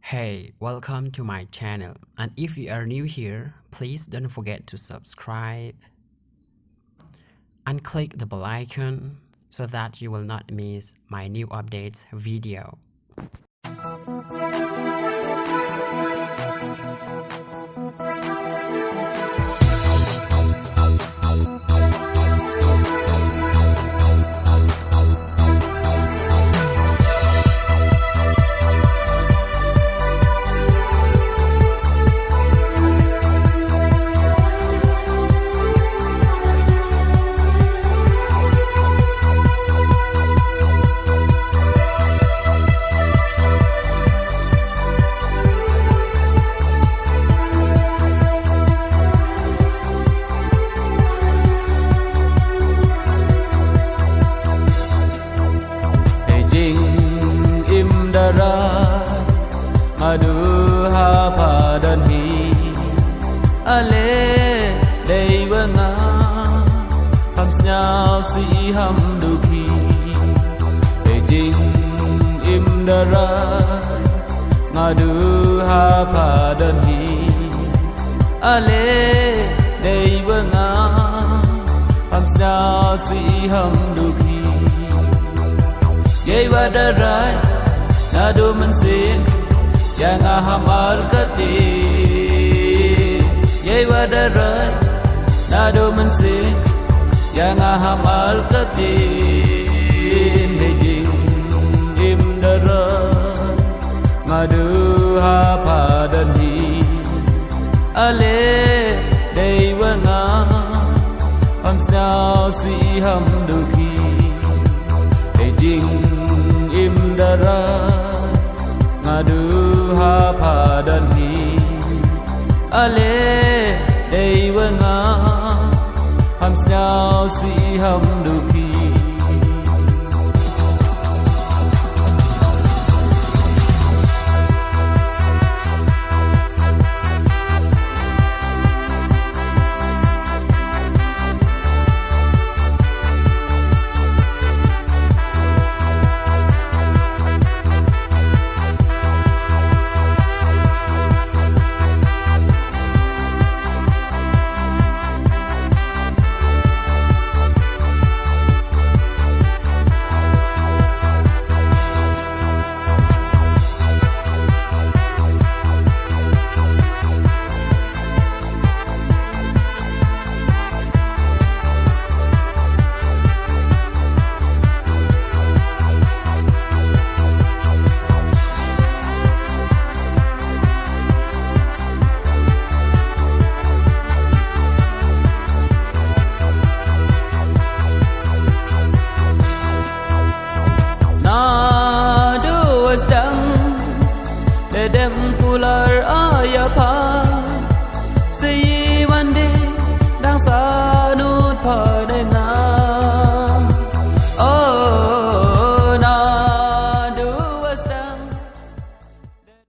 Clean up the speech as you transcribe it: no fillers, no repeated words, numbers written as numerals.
Hey, welcome to my channel, and if you are new here, please don't forget to subscribe and click the bell icon so that you will not miss my new updates video. Aduh apa dan hi ale dewa nga ham nhau si ham duki jing im dara aduh apa dan hi ale dewa nga ham nhau si ham duki dewa darai nado mensin yang ahamal kati yewa darai nado mensi yang ahamal kati nejing im darai madu hapa dan hi ale dewa nga ham snau si ham duki nejing im darai aduh apa dan hi ale dewa nga ham snau si ham duki dem pular ayah